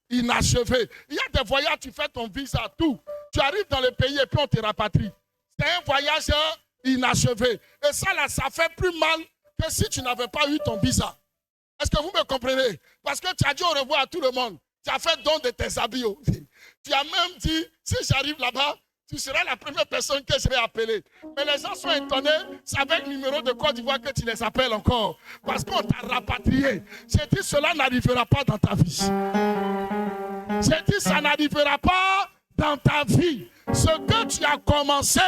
B: inachevé. Il y a des voyages, tu fais ton visa, tout. Tu arrives dans le pays et puis on te rapatrie. C'est un voyage inachevé. Et ça, là, ça fait plus mal que si tu n'avais pas eu ton visa. Est-ce que vous me comprenez? Parce que tu as dit au revoir à tout le monde. Tu as fait don de tes habits. Tu as même dit, si j'arrive là-bas, tu seras la première personne que je vais appeler. Mais les gens sont étonnés, c'est avec le numéro de Côte d'Ivoire que tu les appelles encore. Parce qu'on t'a rapatrié. J'ai dit, cela n'arrivera pas dans ta vie. J'ai dit, ça n'arrivera pas dans ta vie. Ce que tu as commencé,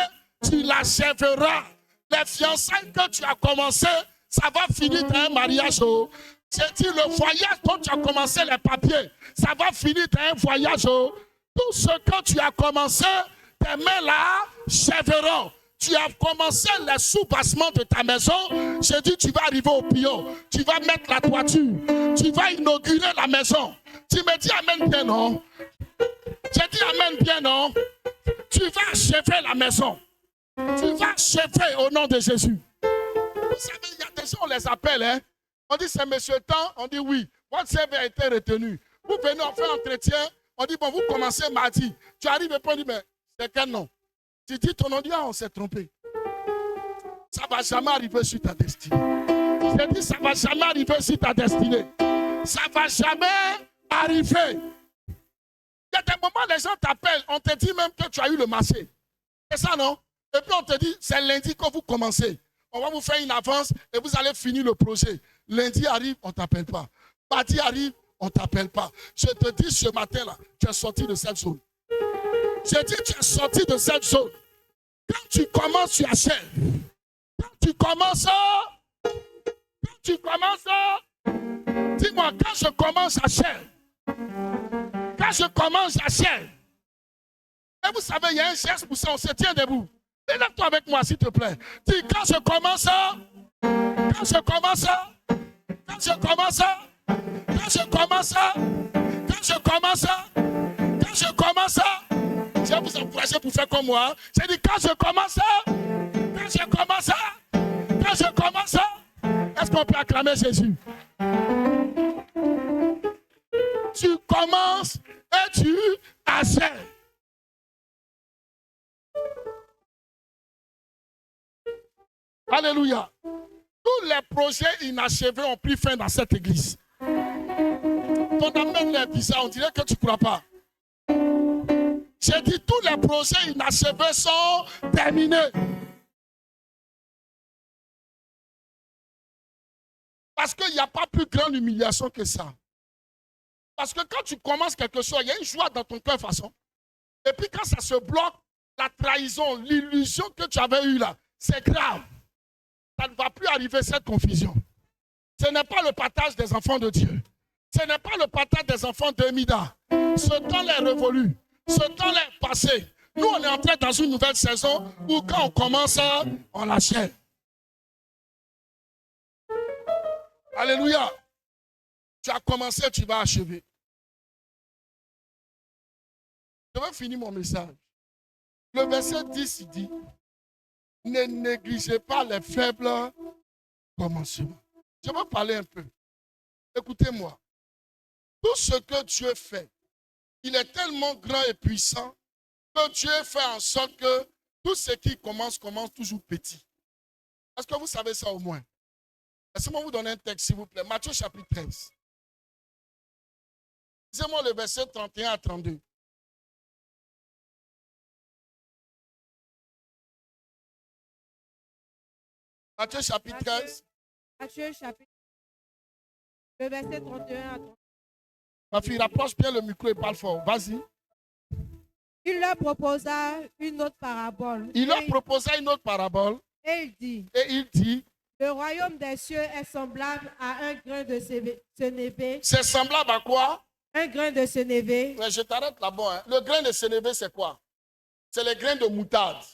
B: tu l'achèveras. Les fiançailles que tu as commencé, ça va finir dans un mariage. J'ai dit, le voyage dont tu as commencé les papiers, ça va finir dans un voyage. Tout ce que tu as commencé, tes mains là achèveront. Tu as commencé les sous-bassements de ta maison. J'ai dit, tu vas arriver au pion. Tu vas mettre la toiture. Tu vas inaugurer la maison. Tu me dis Amen bien, non? J'ai dit Amen bien, non? Tu vas achever la maison. Tu vas achever au nom de Jésus. Vous savez, il y a des gens, on les appelle, hein? On dit c'est monsieur Temps, on dit oui. Votre CV a été retenu. Vous venez, on fait un entretien, on dit bon, vous commencez mardi. Tu arrives et on dit mais c'est quel nom? Tu dis ton nom, on dit ah, on s'est trompé. Ça ne va jamais arriver sur ta destinée. Je dis ça ne va jamais arriver sur ta destinée. Ça ne va jamais arriver. Il y a des moments, les gens t'appellent, on te dit même que tu as eu le marché. C'est ça, non? Et puis on te dit, c'est lundi que vous commencez. On va vous faire une avance et vous allez finir le projet. Lundi arrive, on ne t'appelle pas. Mardi arrive, on ne t'appelle pas. Je te dis ce matin-là, tu es sorti de cette zone. Je dis, tu es sorti de cette zone. Quand tu commences, tu achèves. Quand tu commences, dis-moi, quand je commence, j'achève. Quand je commence, j'achève. Et vous savez, il y a un geste pour ça, on se tient debout. Lève-toi avec moi, s'il te plaît. Dis, quand je commence, quand je commence, quand je commence, quand je commence, quand je commence, quand je commence, je vais vous encourager pour faire comme moi. J'ai dit, quand je commence, quand je commence, quand je commence, est-ce qu'on peut acclamer Jésus? Tu commences et tu achèves. Alléluia. Tous les projets inachevés ont pris fin dans cette église. Ton amène les visas, on dirait que tu ne crois pas. J'ai dit, tous les projets inachevés sont terminés. Parce qu'il n'y a pas plus grande humiliation que ça. Parce que quand tu commences quelque chose, il y a une joie dans ton cœur, façon. Et puis quand ça se bloque, la trahison, l'illusion que tu avais eue là, c'est grave. Ça ne va plus arriver cette confusion. Ce n'est pas le partage des enfants de Dieu. Ce n'est pas le partage des enfants de Mida. Ce temps est révolu. Ce temps est passé. Nous, on est entré dans une nouvelle saison où quand on commence, on l'achève. Alléluia. Tu as commencé, tu vas achever. Je vais finir mon message. Le verset 10, il dit, ne négligez pas les faibles commencements. Je vais parler un peu. Écoutez-moi. Tout ce que Dieu fait, il est tellement grand et puissant que Dieu fait en sorte que tout ce qui commence toujours petit. Est-ce que vous savez ça au moins? Laissez-moi vous donner un texte, s'il vous plaît. Matthieu chapitre 13. Lisez-moi le verset 31 à 32. Matthieu chapitre 13.
C: Matthieu chapitre. Le verset 31 à 32.
B: Ma fille, rapproche bien le micro et parle fort. Vas-y.
C: Il leur proposa une autre parabole.
B: Il leur proposa une autre parabole.
C: Et il dit, le royaume des cieux est semblable à un grain de sénévé.
B: C'est semblable à quoi?
C: Un grain de sénévé.
B: Ouais, je t'arrête là-bas. Hein. Le grain de sénévé, c'est quoi? C'est les grains de moutarde.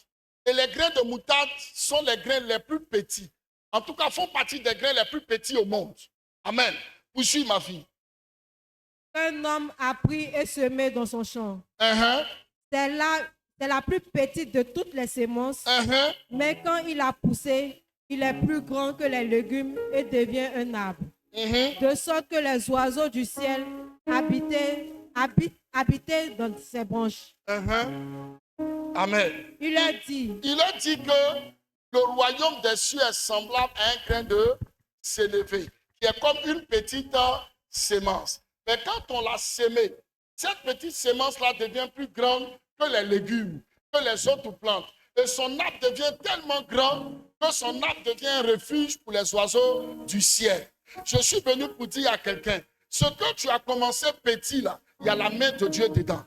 B: Et les grains de moutarde sont les grains les plus petits. En tout cas, font partie des grains les plus petits au monde. Amen. Poursuis, ma fille.
C: Un homme a pris et semé dans son champ. C'est la plus petite de toutes les semences. Mais quand il a poussé, il est plus grand que les légumes et devient un arbre. De sorte que les oiseaux du ciel habitaient dans ses branches.
B: Amen.
C: Il a dit
B: que le royaume des cieux est semblable à un grain de sénévé, qui est comme une petite sémence. Mais quand on l'a sémé, cette petite sémence-là devient plus grande que les légumes, que les autres plantes. Et son arbre devient tellement grand que son arbre devient un refuge pour les oiseaux du ciel. Je suis venu pour dire à quelqu'un, ce que tu as commencé petit là, il y a la main de Dieu dedans.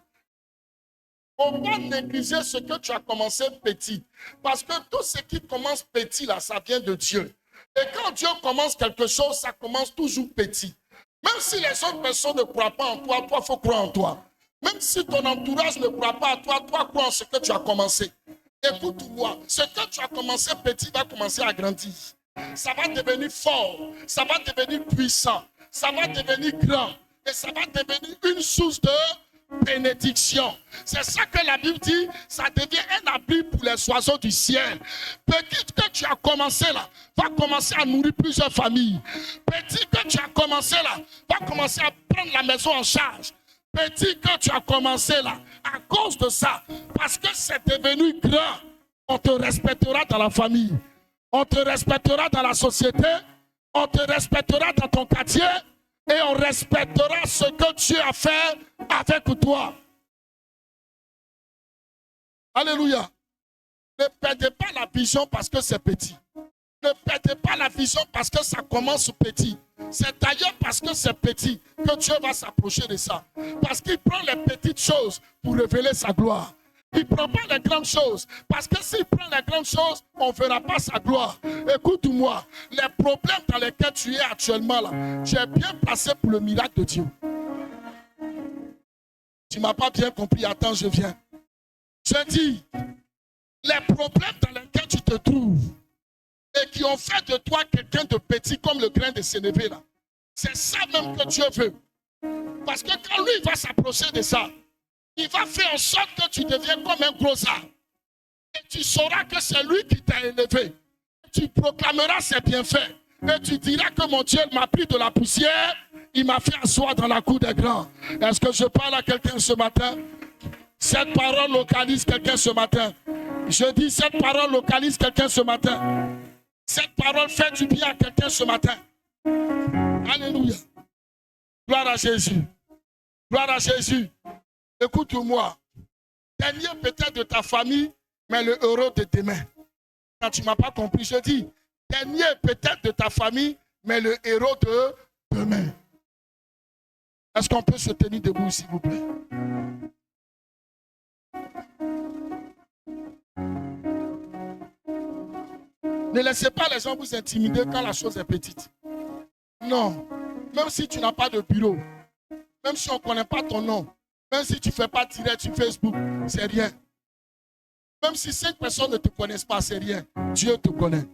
B: Il ne faut pas négliger ce que tu as commencé petit. Parce que tout ce qui commence petit là, ça vient de Dieu. Et quand Dieu commence quelque chose, ça commence toujours petit. Même si les autres personnes ne croient pas en toi, toi, il faut croire en toi. Même si ton entourage ne croit pas en toi, toi, crois en ce que tu as commencé. Écoute-moi, ce que tu as commencé petit va commencer à grandir. Ça va devenir fort, ça va devenir puissant, ça va devenir grand et ça va devenir une source de bénédiction. C'est ça que la Bible dit, ça devient un abri pour les oiseaux du ciel. Petit que tu as commencé là, va commencer à nourrir plusieurs familles. Petit que tu as commencé là, va commencer à prendre la maison en charge. Petit que tu as commencé là, à cause de ça, parce que c'est devenu grand, on te respectera dans la famille, on te respectera dans la société, on te respectera dans ton quartier et on respectera ce que Dieu a fait avec toi. Alléluia. Ne perdez pas la vision parce que c'est petit. Ne perdez pas la vision parce que ça commence petit. C'est d'ailleurs parce que c'est petit que Dieu va s'approcher de ça. Parce qu'il prend les petites choses pour révéler sa gloire. Il ne prend pas les grandes choses. Parce que s'il prend les grandes choses, on ne verra pas sa gloire. Écoute-moi, les problèmes dans lesquels tu es actuellement là, tu es bien placé pour le miracle de Dieu. Tu ne m'as pas bien compris, attends, je viens. Je dis, les problèmes dans lesquels tu te trouves, et qui ont fait de toi quelqu'un de petit comme le grain de sénévé là. C'est ça même que Dieu veut. Parce que quand lui va s'approcher de ça, il va faire en sorte que tu deviennes comme un gros arbre. Et tu sauras que c'est lui qui t'a élevé. Tu proclameras ses bienfaits. Et tu diras que mon Dieu m'a pris de la poussière, il m'a fait asseoir dans la cour des grands. Est-ce que je parle à quelqu'un ce matin? Cette parole localise quelqu'un ce matin. Je dis, cette parole localise quelqu'un ce matin. Cette parole fait du bien à quelqu'un ce matin. Alléluia. Gloire à Jésus. Gloire à Jésus. Écoute-moi. Dernier peut-être de ta famille, mais le héros de demain. Quand tu ne m'as pas compris, je dis, dernier peut-être de ta famille, mais le héros de demain. Est-ce qu'on peut se tenir debout, s'il vous plaît? Ne laissez pas les gens vous intimider quand la chose est petite. Non. Même si tu n'as pas de bureau, même si on ne connaît pas ton nom, même si tu ne fais pas direct sur Facebook, c'est rien. Même si 5 personnes ne te connaissent pas, c'est rien. Dieu te connaît.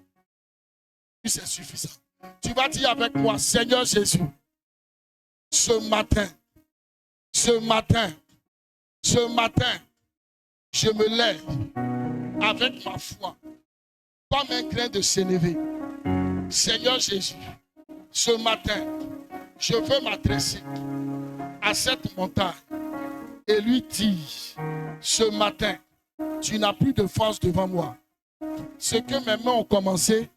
B: C'est suffisant. Tu vas dire avec moi, Seigneur Jésus, ce matin, je me lève avec ma foi, comme un grain de sénévé. Seigneur Jésus, ce matin, je veux m'adresser à cette montagne et lui dire, ce matin, tu n'as plus de force devant moi. Ce que mes mains ont commencé,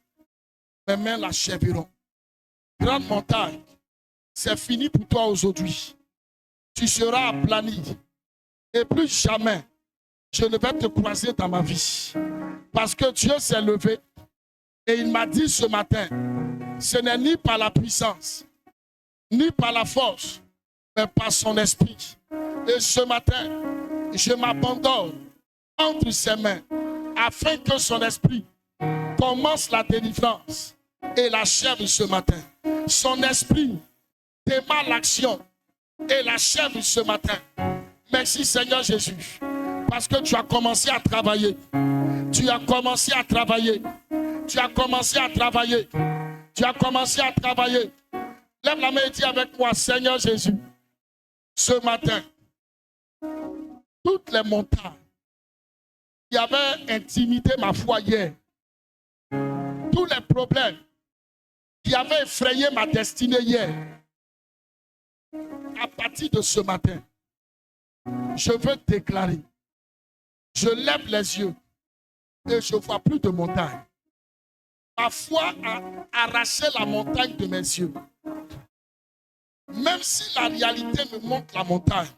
B: mes mains l'achèveront. Grande montagne, c'est fini pour toi aujourd'hui. Tu seras aplani. Et plus jamais, je ne vais te croiser dans ma vie. Parce que Dieu s'est levé et il m'a dit ce matin, ce n'est ni par la puissance, ni par la force, mais par son esprit. Et ce matin, je m'abandonne entre ses mains afin que son esprit commence la délivrance et l'achève ce matin. Son esprit démarre l'action et l'achève ce matin. Merci Seigneur Jésus, parce que tu as commencé à travailler. Tu as commencé à travailler. Tu as commencé à travailler. Tu as commencé à travailler. Lève la main et dis avec moi, Seigneur Jésus, ce matin, toutes les montagnes qui avaient intimidé ma foi hier, tous les problèmes qui avaient effrayé ma destinée hier, à partir de ce matin, je veux déclarer, je lève les yeux et je ne vois plus de montagne. Ma foi a arraché la montagne de mes yeux. Même si la réalité me montre la montagne,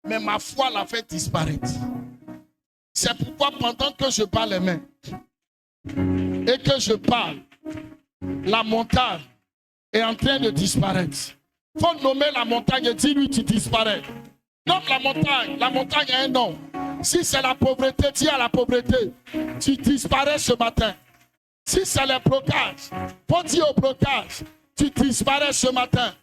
B: mais ma foi l'a fait disparaître. C'est pourquoi pendant que je bats les mains et que je parle, la montagne est en train de disparaître. Il faut nommer la montagne et dire lui tu disparais. Nomme la montagne a un nom. Si c'est la pauvreté, dis à la pauvreté, tu disparais ce matin. Si c'est les blocages, faut dire au blocage, tu disparais ce matin.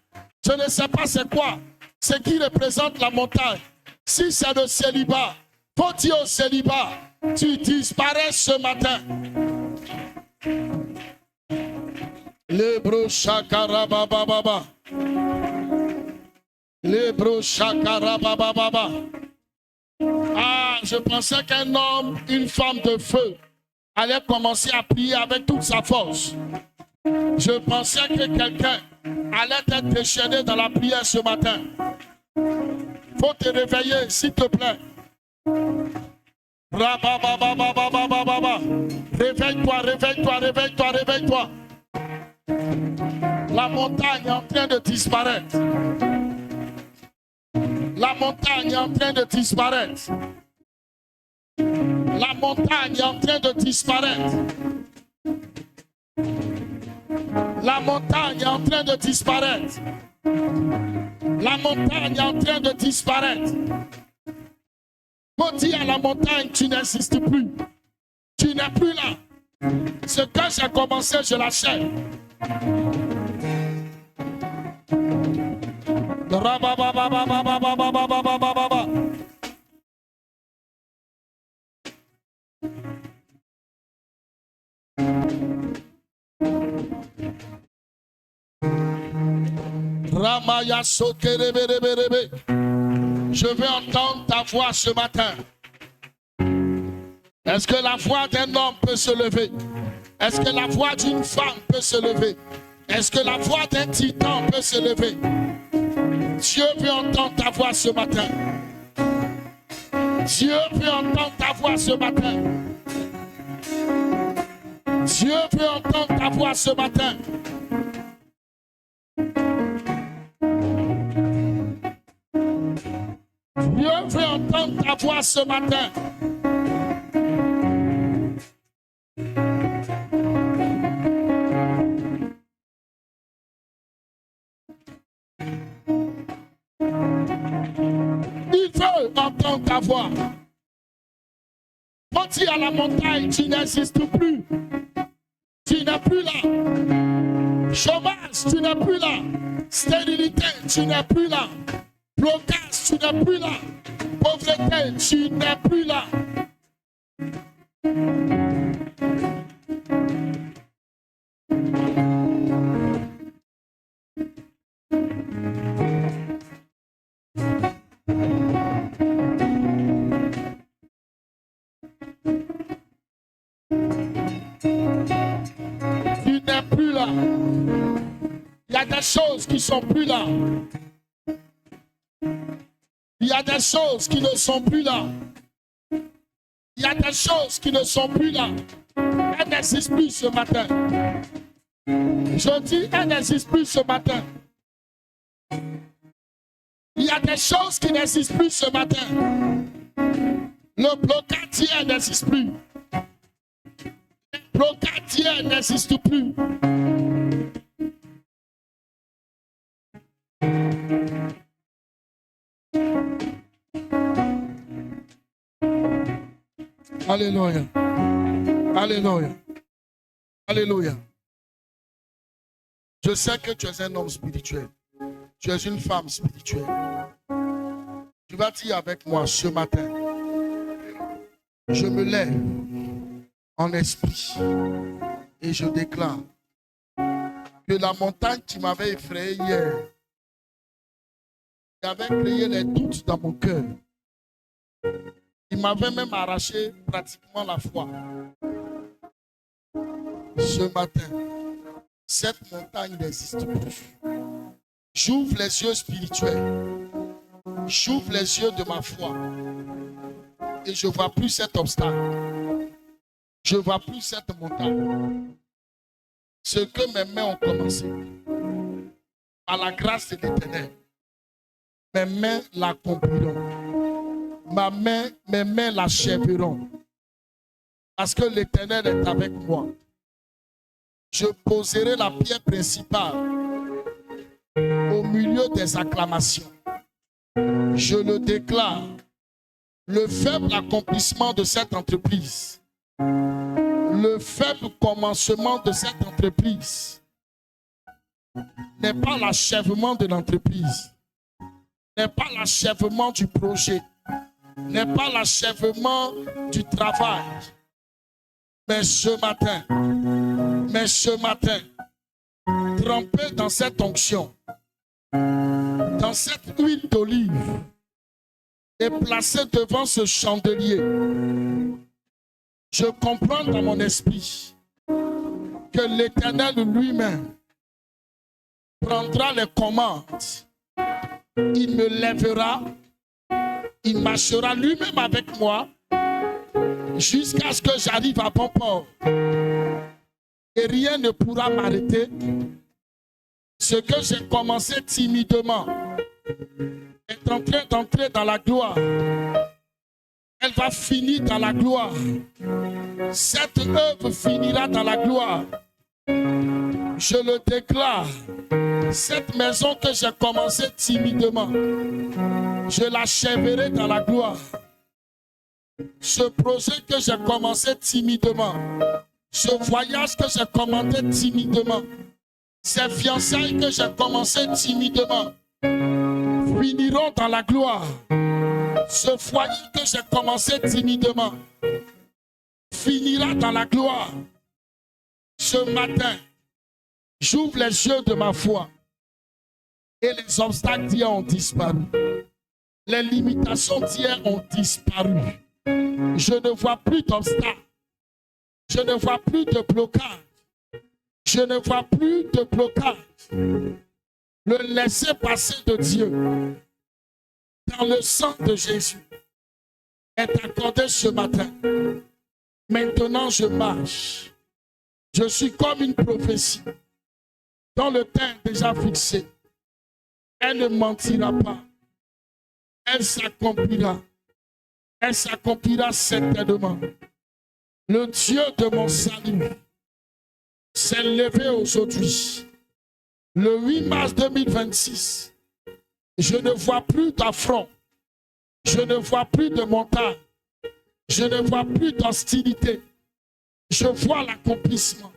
B: Je ne sais pas c'est quoi, ce qui représente la montagne. Si c'est le célibat, faut dire au célibat, tu disparais ce matin. Le brochakarabababa. Le brochakarabababa. Ah, je pensais qu'un homme, une femme de feu allait commencer à prier avec toute sa force. Je pensais que quelqu'un allait être déchaîné dans la prière ce matin. Faut te réveiller, s'il te plaît. Réveille-toi, réveille-toi, réveille-toi, réveille-toi. La montagne est en train de disparaître. La montagne est en train de disparaître. La montagne est en train de disparaître. La montagne est en train de disparaître. La montagne est en train de disparaître. Faut dire à la montagne, tu n'existes plus. Tu n'es plus là. Ce que j'ai commencé, je l'achève. Je veux entendre ta voix ce matin. Est-ce que la voix d'un homme peut se lever? Est-ce que la voix d'une femme peut se lever? Est-ce que la voix d'un titan peut se lever? Dieu veut entendre ta voix ce matin. Dieu veut entendre ta voix ce matin. Dieu veut entendre ta voix ce matin. Dieu veut entendre ta voix ce matin. Il veut entendre ta voix. Quand tu es à la montagne, tu n'insistes plus. Tu n'es plus là. Chômage, tu n'es plus là. Stérilité, tu n'es plus là. Blocage, tu n'es plus là. Pauvreté, tu n'es plus là. Tu n'es plus là. Il y a des choses qui sont plus là. Il y a des choses qui ne sont plus là. Il y a des choses qui ne sont plus là. Elles n'existent plus ce matin. Je dis, elles n'existent plus ce matin. Il y a des choses qui n'existent plus ce matin. Le blocage hier n'existe plus. Le blocage hier n'existe plus. Alléluia. Alléluia. Alléluia. Je sais que tu es un homme spirituel. Tu es une femme spirituelle. Tu vas dire avec moi ce matin, je me lève en esprit et je déclare que la montagne qui m'avait effrayé hier, qui avait créé les doutes dans mon cœur, il m'avait même arraché pratiquement la foi. Ce matin, cette montagne n'existe plus. J'ouvre les yeux spirituels. J'ouvre les yeux de ma foi. Et je ne vois plus cet obstacle. Je ne vois plus cette montagne. Ce que mes mains ont commencé, par la grâce de l'Éternel, mes mains l'accompliront. Mes mains l'achèveront. Parce que l'Éternel est avec moi. Je poserai la pierre principale au milieu des acclamations. Je le déclare. Le faible accomplissement de cette entreprise, le faible commencement de cette entreprise n'est pas l'achèvement de l'entreprise, n'est pas l'achèvement du projet, n'est pas l'achèvement du travail. Mais ce matin, trempé dans cette onction, dans cette huile d'olive, et placé devant ce chandelier, je comprends dans mon esprit que l'Éternel lui-même prendra les commandes. Il me lèvera, il marchera lui-même avec moi jusqu'à ce que j'arrive à bon port. Et rien ne pourra m'arrêter. Ce que j'ai commencé timidement est en train d'entrer dans la gloire. Elle va finir dans la gloire. Cette œuvre finira dans la gloire. Je le déclare. Cette maison que j'ai commencé timidement, je l'achèverai dans la gloire. Ce projet que j'ai commencé timidement, ce voyage que j'ai commencé timidement, ces fiançailles que j'ai commencé timidement, finiront dans la gloire. Ce foyer que j'ai commencé timidement finira dans la gloire. Ce matin, j'ouvre les yeux de ma foi et les obstacles d'hier ont disparu. Les limitations d'hier ont disparu. Je ne vois plus d'obstacles. Je ne vois plus de blocage. Je ne vois plus de blocage. Le laisser-passer de Dieu dans le sang de Jésus est accordée ce matin. Maintenant, je marche. Je suis comme une prophétie. Dans le temps déjà fixé, elle ne mentira pas. Elle s'accomplira. Elle s'accomplira certainement. Le Dieu de mon salut s'est levé aujourd'hui. Le 8 mars 2026, je ne vois plus d'affront. Je ne vois plus de montagne. Je ne vois plus d'hostilité. Je vois l'accomplissement.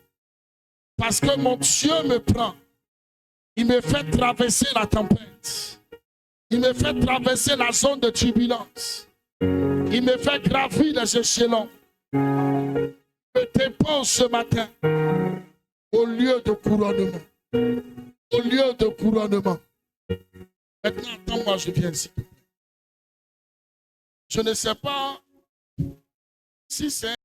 B: Parce que mon Dieu me prend. Il me fait traverser la tempête. Il me fait traverser la zone de turbulence. Il me fait gravir les échelons. Je dépose ce matin au lieu de couronnement. Au lieu de couronnement. Maintenant, attends-moi, je viens ici. Je ne sais pas si c'est